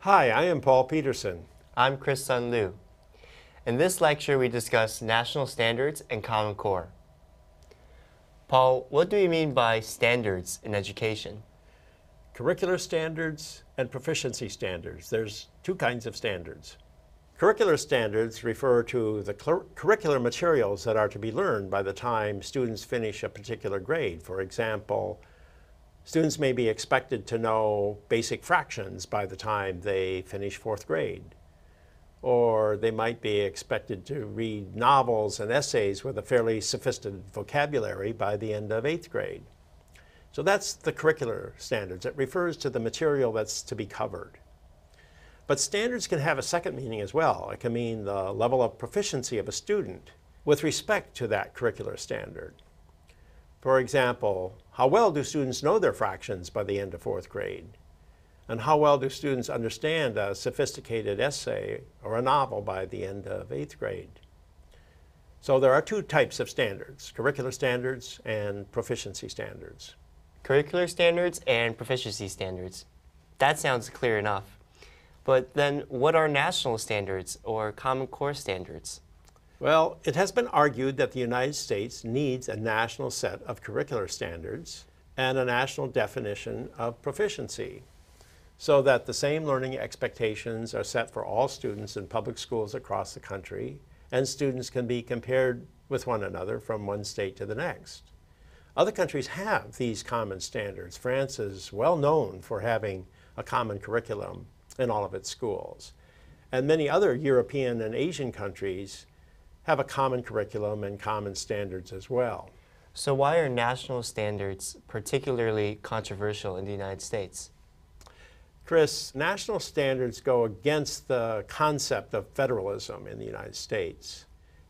Hi, I am Paul Peterson. I'm Chris Sun Liu. In this lecture, we discuss national standards and Common Core. Paul, what do you mean by standards in education? Curricular standards and proficiency standards. There's two kinds of standards. Curricular standards refer to the curricular materials that are to be learned by the time students finish a particular grade. For example, students may be expected to know basic fractions by the time they finish fourth grade. Or they might be expected to read novels and essays with a fairly sophisticated vocabulary by the end of eighth grade. So that's the curricular standards. It refers to the material that's to be covered. But standards can have a second meaning as well. It can mean the level of proficiency of a student with respect to that curricular standard. For example, how well do students know their fractions by the end of fourth grade? And how well do students understand a sophisticated essay or a novel by the end of eighth grade? So there are two types of standards, curricular standards and proficiency standards. Curricular standards and proficiency standards. That sounds clear enough. But then what are national standards or Common Core standards? Well, it has been argued that the United States needs a national set of curricular standards and a national definition of proficiency, so that the same learning expectations are set for all students in public schools across the country, and students can be compared with one another from one state to the next. Other countries have these common standards. France is well known for having a common curriculum in all of its schools. And many other European and Asian countries have a common curriculum and common standards as well. So why are national standards particularly controversial in the United States? Chris, national standards go against the concept of federalism in the United States.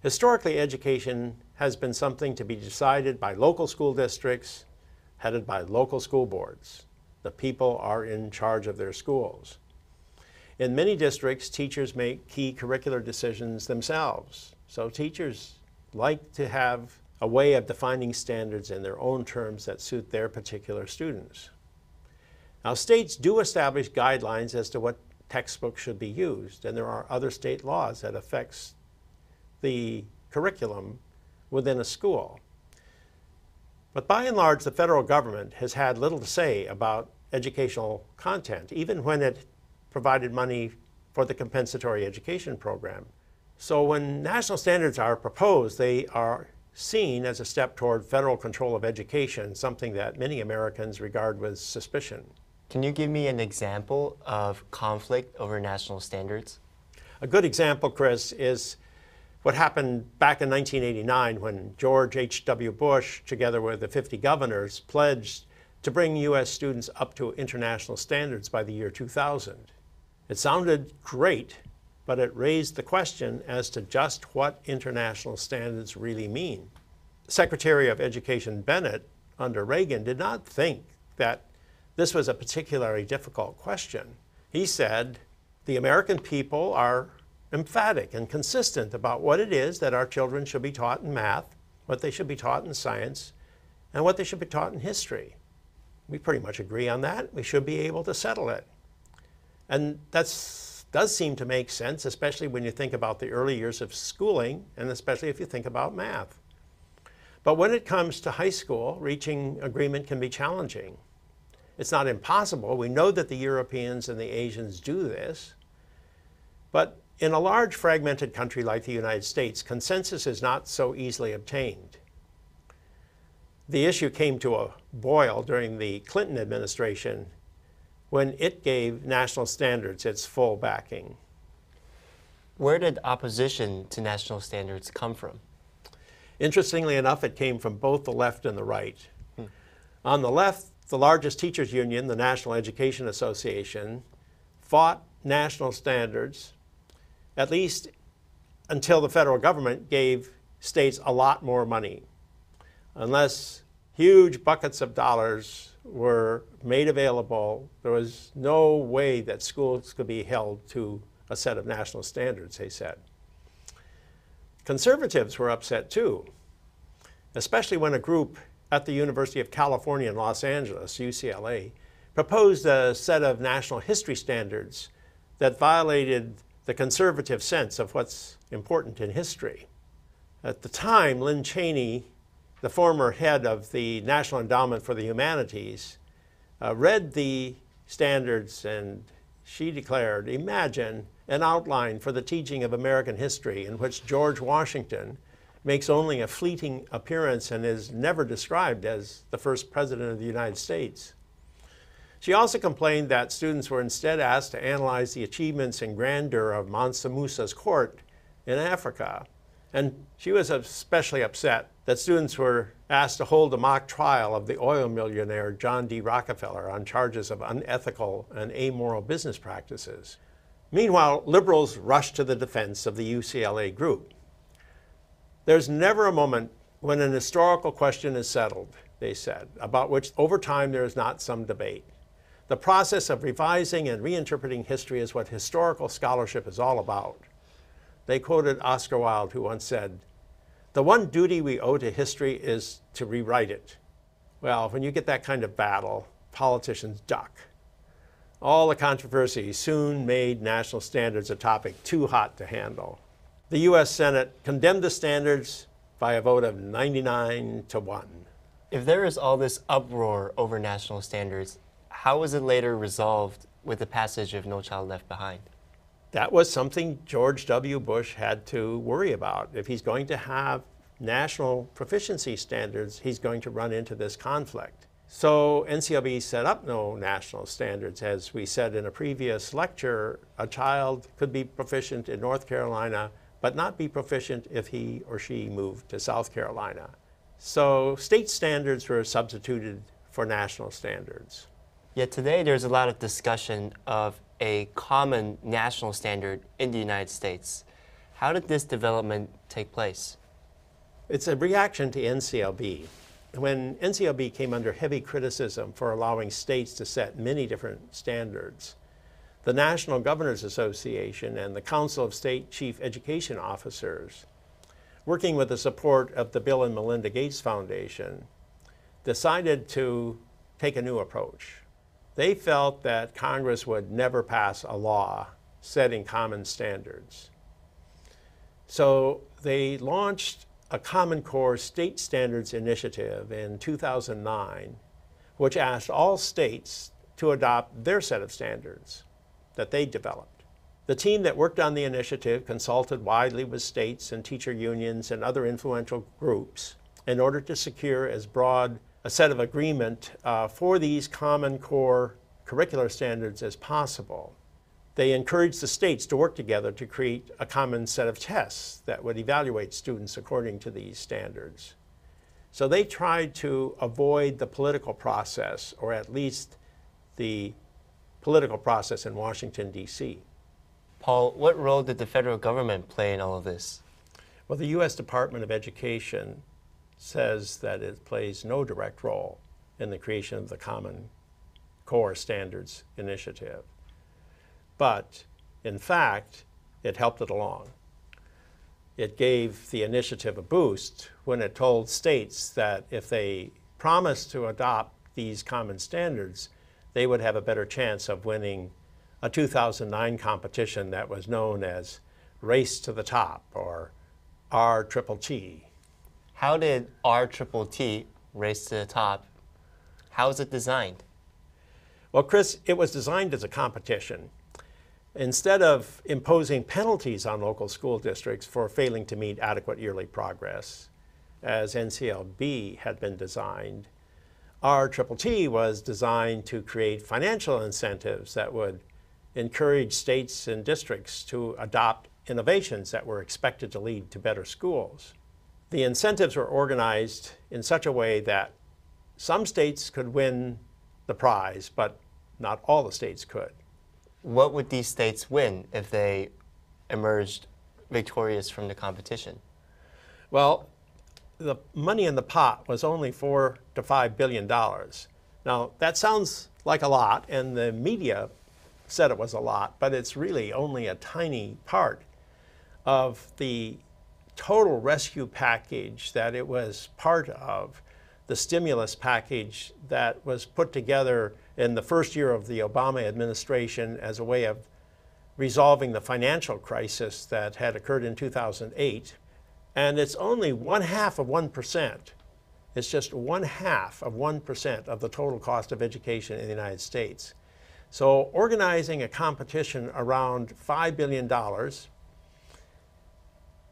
Historically, education has been something to be decided by local school districts, headed by local school boards. The people are in charge of their schools. In many districts, teachers make key curricular decisions themselves. So teachers like to have a way of defining standards in their own terms that suit their particular students. Now, states do establish guidelines as to what textbooks should be used, and there are other state laws that affect the curriculum within a school. But by and large, the federal government has had little to say about educational content, even when it provided money for the compensatory education program. So when national standards are proposed, they are seen as a step toward federal control of education, something that many Americans regard with suspicion. Can you give me an example of conflict over national standards? A good example, Chris, is what happened back in 1989 when George H.W. Bush, together with the 50 governors, pledged to bring U.S. students up to international standards by the year 2000. It sounded great, but it raised the question as to just what international standards really mean. Secretary of Education Bennett, under Reagan, did not think that this was a particularly difficult question. He said, the American people are emphatic and consistent about what it is that our children should be taught in math, what they should be taught in science, and what they should be taught in history. We pretty much agree on that. We should be able to settle it. And that does seem to make sense, especially when you think about the early years of schooling, and especially if you think about math. But when it comes to high school, reaching agreement can be challenging. It's not impossible. We know that the Europeans and the Asians do this. But in a large fragmented country like the United States, consensus is not so easily obtained. The issue came to a boil during the Clinton administration when it gave national standards its full backing. Where did opposition to national standards come from? Interestingly enough, it came from both the left and the right. On the left, the largest teachers union, the National Education Association, fought national standards, at least until the federal government gave states a lot more money. Unless huge buckets of dollars were made available, there was no way that schools could be held to a set of national standards, they said. Conservatives were upset too. especially when a group at the University of California in Los Angeles, UCLA, proposed a set of national history standards that violated the conservative sense of what's important in history. At the time, Lynn Cheney, the former head of the National Endowment for the Humanities, read the standards, and she declared, "Imagine an outline for the teaching of American history in which George Washington makes only a fleeting appearance and is never described as the first president of the United States." She also complained that students were instead asked to analyze the achievements and grandeur of Mansa Musa's court in Africa. And she was especially upset that students were asked to hold a mock trial of the oil millionaire John D. Rockefeller on charges of unethical and amoral business practices. Meanwhile, liberals rushed to the defense of the UCLA group. "There's never a moment when an historical question is settled," they said, "about which over time there is not some debate. The process of revising and reinterpreting history is what historical scholarship is all about." They quoted Oscar Wilde, who once said, "The one duty we owe to history is to rewrite it." Well, when you get that kind of battle, politicians duck. All the controversy soon made national standards a topic too hot to handle. The U.S. Senate condemned the standards by a vote of 99-1. If there is all this uproar over national standards, how was it later resolved with the passage of No Child Left Behind? That was something George W. Bush had to worry about. If he's going to have national proficiency standards, he's going to run into this conflict. So NCLB set up no national standards. As we said in a previous lecture, a child could be proficient in North Carolina, but not be proficient if he or she moved to South Carolina. So state standards were substituted for national standards. Yet today there's a lot of discussion of a common national standard in the United States. How did this development take place? It's a reaction to NCLB. When NCLB came under heavy criticism for allowing states to set many different standards, the National Governors Association and the Council of State Chief Education Officers, working with the support of the Bill and Melinda Gates Foundation, decided to take a new approach. They felt that Congress would never pass a law setting common standards. So they launched a Common Core State Standards Initiative in 2009, which asked all states to adopt their set of standards that they developed. The team that worked on the initiative consulted widely with states and teacher unions and other influential groups in order to secure as broad a set of agreement for these Common Core curricular standards as possible. They encouraged the states to work together to create a common set of tests that would evaluate students according to these standards. So they tried to avoid the political process, or at least the political process in Washington, D.C. Paul, what role did the federal government play in all of this? Well, the U.S. Department of Education says that it plays no direct role in the creation of the Common Core Standards Initiative. But, in fact, it helped it along. It gave the initiative a boost when it told states that if they promised to adopt these common standards, they would have a better chance of winning a 2009 competition that was known as Race to the Top, or RTTT. How did RTTT, Race to the Top, how is it designed? Well, Chris, it was designed as a competition. Instead of imposing penalties on local school districts for failing to meet adequate yearly progress, as NCLB had been designed, RTTT was designed to create financial incentives that would encourage states and districts to adopt innovations that were expected to lead to better schools. The incentives were organized in such a way that some states could win the prize, but not all the states could. What would these states win if they emerged victorious from the competition? Well, the money in the pot was only $4 to $5 billion. Now, that sounds like a lot, and the media said it was a lot, but it's really only a tiny part of the total rescue package that it was part of, the stimulus package that was put together in the first year of the Obama administration as a way of resolving the financial crisis that had occurred in 2008. And it's only 1/2 of 1%. It's just 1/2 of 1% of the total cost of education in the United States. So organizing a competition around $5 billion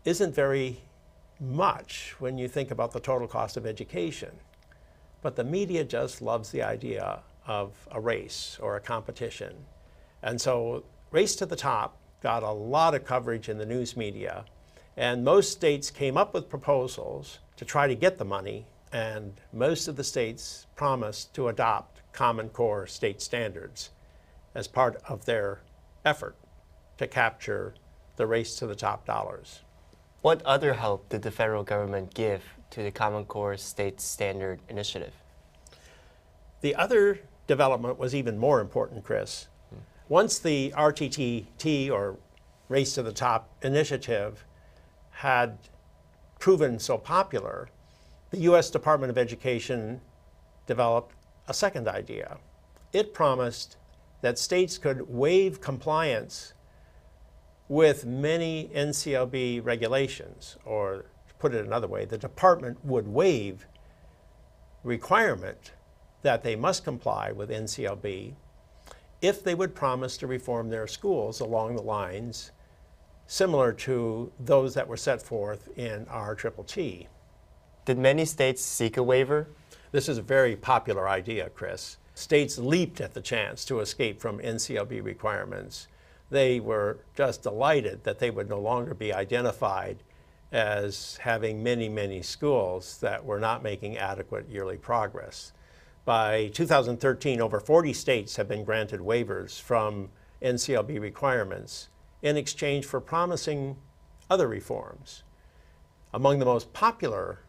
isn't very much when you think about the total cost of education. But the media just loves the idea of a race or a competition. And so Race to the Top got a lot of coverage in the news media, and most states came up with proposals to try to get the money, and most of the states promised to adopt Common Core state standards as part of their effort to capture the Race to the Top dollars. What other help did the federal government give to the Common Core State Standard Initiative? The other development was even more important, Chris. Once the RTTT, or Race to the Top initiative, had proven so popular, the U.S. Department of Education developed a second idea. It promised that states could waive compliance with many NCLB regulations, or to put it another way, the department would waive requirement that they must comply with NCLB if they would promise to reform their schools along the lines similar to those that were set forth in RTTT. Did many states seek a waiver? This is a very popular idea, Chris. States leaped at the chance to escape from NCLB requirements. They were just delighted that they would no longer be identified as having many, many schools that were not making adequate yearly progress. By 2013, over 40 states have been granted waivers from NCLB requirements in exchange for promising other reforms. Among the most popular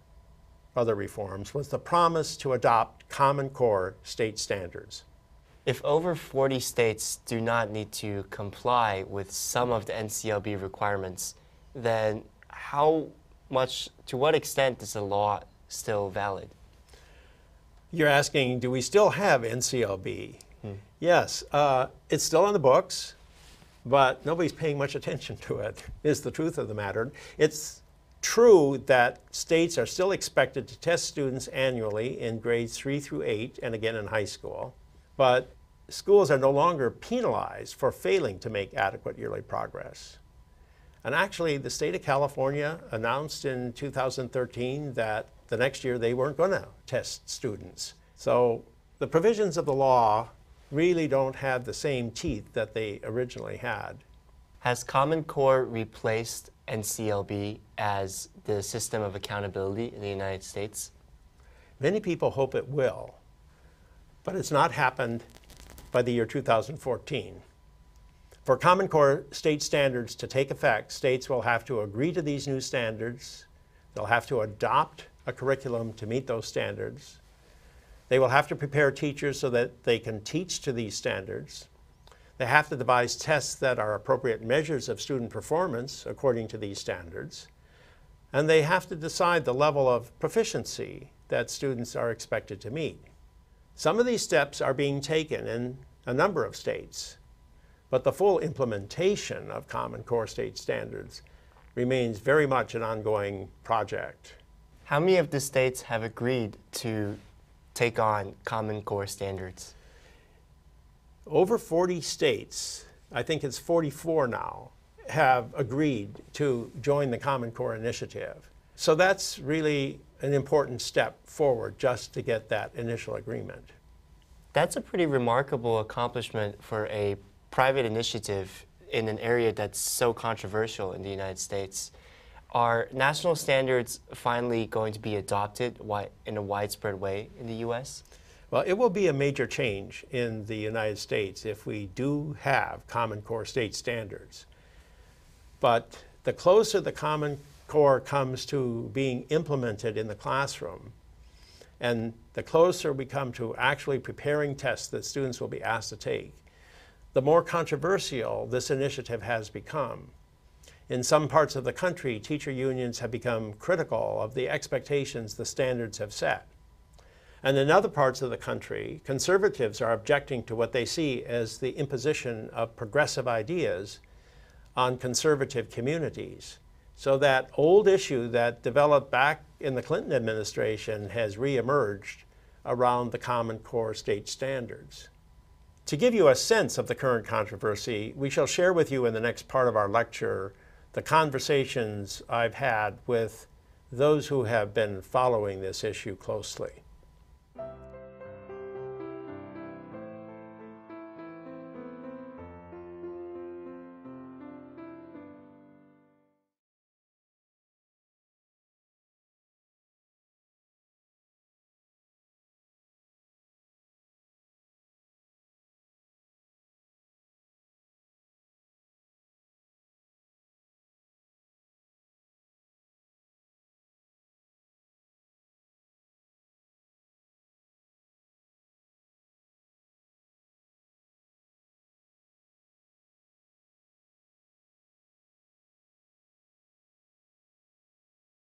other reforms was the promise to adopt Common Core state standards. If over 40 states do not need to comply with some of the NCLB requirements, then to what extent is the law still valid? You're asking, do we still have NCLB? Yes, it's still on the books, but nobody's paying much attention to it, is the truth of the matter. It's true that states are still expected to test students annually in grades 3 through 8 and again in high school, but schools are no longer penalized for failing to make adequate yearly progress. And actually, the state of California announced in 2013 that the next year they weren't going to test students. So the provisions of the law really don't have the same teeth that they originally had. Has Common Core replaced NCLB as the system of accountability in the United States? Many people hope it will, but it's not happened by the year 2014. For Common Core state standards to take effect, states will have to agree to these new standards. They'll have to adopt a curriculum to meet those standards. They will have to prepare teachers so that they can teach to these standards. They have to devise tests that are appropriate measures of student performance according to these standards. And they have to decide the level of proficiency that students are expected to meet. Some of these steps are being taken in a number of states, but the full implementation of Common Core state standards remains very much an ongoing project. How many of the states have agreed to take on Common Core standards? Over 40 states, I think it's 44 now, have agreed to join the Common Core initiative. So that's really an important step forward just to get that initial agreement. That's a pretty remarkable accomplishment for a private initiative in an area that's so controversial in the United States. Are national standards finally going to be adopted in a widespread way in the U.S.? Well, it will be a major change in the United States if we do have Common Core state standards. But the closer the Common Core comes to being implemented in the classroom, and the closer we come to actually preparing tests that students will be asked to take, the more controversial this initiative has become. In some parts of the country, teacher unions have become critical of the expectations the standards have set. And in other parts of the country, conservatives are objecting to what they see as the imposition of progressive ideas on conservative communities. So that old issue that developed back in the Clinton administration has reemerged around the Common Core state standards. To give you a sense of the current controversy, we shall share with you in the next part of our lecture the conversations I've had with those who have been following this issue closely.